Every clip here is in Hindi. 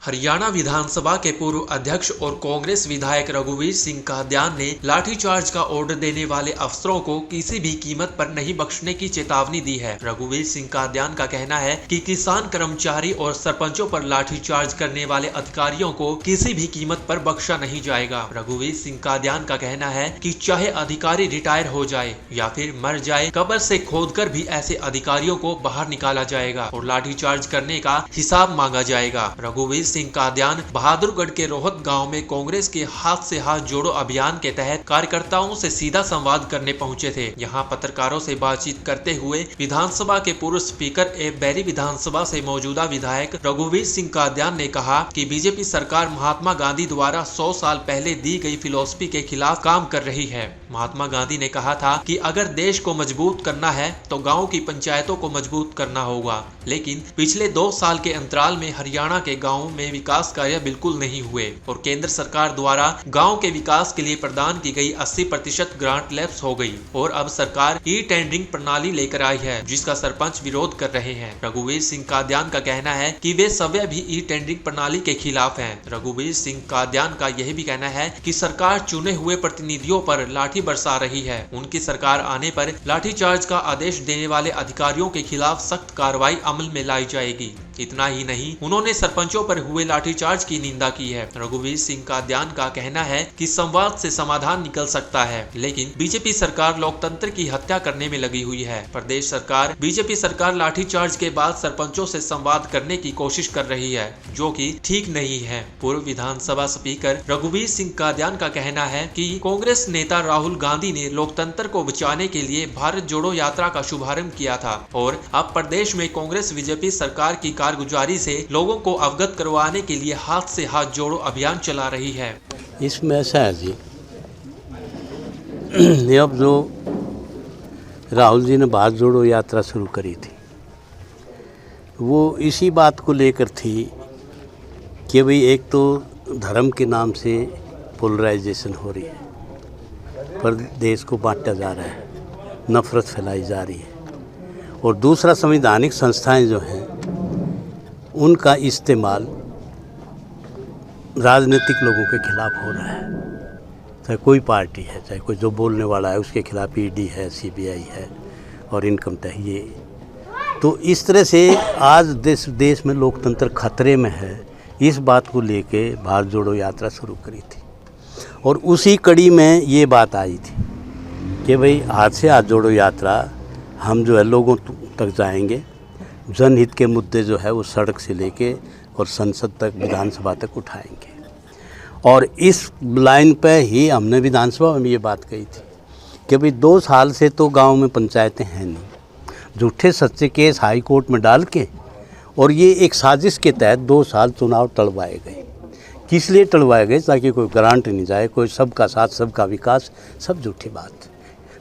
हरियाणा विधानसभा के पूर्व अध्यक्ष और कांग्रेस विधायक रघुवीर सिंह कादियान ने लाठीचार्ज का ऑर्डर देने वाले अफसरों को किसी भी कीमत पर नहीं बख्शने की चेतावनी दी है। रघुवीर सिंह कादियान का कहना है कि किसान, कर्मचारी और सरपंचों पर लाठीचार्ज करने वाले अधिकारियों को किसी भी कीमत पर बख्शा नहीं जाएगा। रघुवीर सिंह कादियान का कहना है कि चाहे अधिकारी रिटायर हो जाए या फिर मर जाए, कब्र से खोदकर भी ऐसे अधिकारियों को बाहर निकाला जाएगा और लाठीचार्ज करने का हिसाब मांगा जाएगा। रघुवीर सिंह कादियान बहादुरगढ़ के रोहत गांव में कांग्रेस के हाथ से हाथ जोड़ो अभियान के तहत कार्यकर्ताओं से सीधा संवाद करने पहुंचे थे। यहां पत्रकारों से बातचीत करते हुए विधानसभा के पूर्व स्पीकर एवं बैरी विधानसभा से मौजूदा विधायक रघुवीर सिंह कादियान ने कहा कि बीजेपी सरकार महात्मा गांधी द्वारा 100 साल पहले दी गई फिलॉसफी के खिलाफ काम कर रही है। महात्मा गांधी ने कहा था कि अगर देश को मजबूत करना है तो गाँव की पंचायतों को मजबूत करना होगा, लेकिन पिछले 2 साल के अंतराल में हरियाणा के गाँव में विकास कार्य बिल्कुल नहीं हुए और केंद्र सरकार द्वारा गांव के विकास के लिए प्रदान की गई 80% ग्रांट लैप्स हो गई और अब सरकार ई टेंडरिंग प्रणाली लेकर आई है, जिसका सरपंच विरोध कर रहे हैं। रघुवीर सिंह कादियान का कहना है कि वे सभी भी ई टेंडरिंग प्रणाली के खिलाफ हैं। रघुवीर सिंह कादियान का यह भी कहना है कि सरकार चुने हुए प्रतिनिधियों पर लाठी बरसा रही है। उनकी सरकार आने पर लाठीचार्ज का आदेश देने वाले अधिकारियों के खिलाफ सख्त कार्रवाई अमल में लाई जाएगी। इतना ही नहीं, उन्होंने सरपंचों पर हुए लाठीचार्ज की निंदा की है। रघुवीर सिंह कादियान का कहना है कि संवाद से समाधान निकल सकता है, लेकिन बीजेपी सरकार लोकतंत्र की हत्या करने में लगी हुई है। प्रदेश सरकार बीजेपी सरकार लाठीचार्ज के बाद सरपंचों से संवाद करने की कोशिश कर रही है, जो कि ठीक नहीं है। पूर्व विधानसभा स्पीकर रघुवीर सिंह कादियान का कहना है कि कांग्रेस नेता राहुल गांधी ने लोकतंत्र को बचाने के लिए भारत जोड़ो यात्रा का शुभारंभ किया था और अब प्रदेश में कांग्रेस बीजेपी सरकार की कारगुजारी से लोगों को अवगत करवाने के लिए हाथ से हाथ जोड़ो अभियान चला रही है। इसमें ऐसा है जी, अब जो राहुल जी ने भारत जोड़ो यात्रा शुरू करी थी, वो इसी बात को लेकर थी कि भाई एक तो धर्म के नाम से पोलराइजेशन हो रही है, पर देश को बांटा जा रहा है, नफरत फैलाई जा रही है, और दूसरा संवैधानिक संस्थाएं जो हैं उनका इस्तेमाल राजनीतिक लोगों के खिलाफ हो रहा है। चाहे कोई पार्टी है, चाहे कोई जो बोलने वाला है, उसके खिलाफ ईडी है, सीबीआई है और इनकम टैक्स ये। तो इस तरह से आज देश में लोकतंत्र खतरे में है। इस बात को लेके भारत जोड़ो यात्रा शुरू करी थी और उसी कड़ी में ये बात आई थी कि भाई हाथ से हाथ जोड़ो यात्रा हम जो है लोगों तक जाएंगे, जनहित के मुद्दे जो है वो सड़क से लेके और संसद तक, विधानसभा तक उठाएंगे। और इस लाइन पे ही हमने विधानसभा में ये बात कही थी कि भाई 2 साल से तो गांव में पंचायतें हैं नहीं। झूठे सच्चे केस हाई कोर्ट में डाल के और ये एक साजिश के तहत 2 साल चुनाव टलवाए गए। किस लिए टलवाए गए? ताकि कोई ग्रांट नहीं जाए, कोई सबका साथ सबका विकास, सब झूठी बात।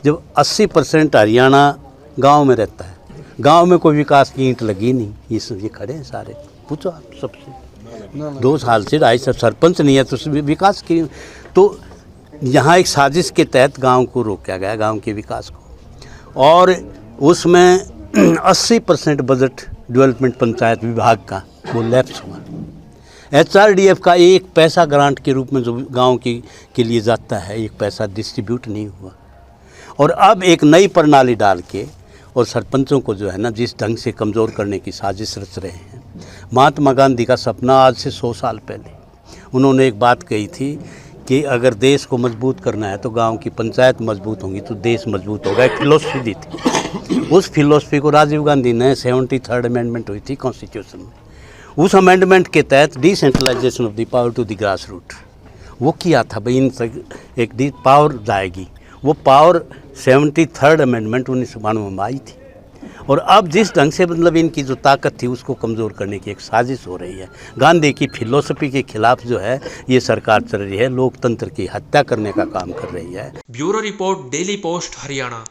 जब 80% हरियाणा गाँव में रहता है, गांव में कोई विकास की ईंट लगी नहीं। ये खड़े हैं सारे, पूछो आप सबसे। 2 साल से 2.5 सरपंच नहीं है तो विकास की। तो यहाँ एक साजिश के तहत गांव को रोका गया, गांव के विकास को, और उसमें 80% बजट डेवलपमेंट पंचायत विभाग का वो लैप्स हुआ। HRDF का 1 पैसा ग्रांट के रूप में जो गाँव के लिए जाता है, 1 पैसा डिस्ट्रीब्यूट नहीं हुआ। और अब एक नई प्रणाली डाल के और सरपंचों को जो है ना जिस ढंग से कमज़ोर करने की साजिश रच रहे हैं। महात्मा गांधी का सपना आज से 100 साल पहले उन्होंने एक बात कही थी कि अगर देश को मजबूत करना है तो गांव की पंचायत मजबूत होंगी तो देश मजबूत होगा। एक फिलोसफी दी थी। उस फिलोसफी को राजीव गांधी ने 73rd अमेंडमेंट हुई थी कॉन्स्टिट्यूशन में, उस अमेंडमेंट के तहत decentralisation of the power to the grass root वो किया था। भाई इन एक पावर जाएगी, वो पावर 73rd अमेंडमेंट 1992 में आई थी। और अब जिस ढंग से मतलब इनकी जो ताकत थी उसको कमज़ोर करने की एक साजिश हो रही है। गांधी की फिलॉसफी के खिलाफ जो है ये सरकार चल रही है, लोकतंत्र की हत्या करने का काम कर रही है। Bureau report, daily post, Haryana.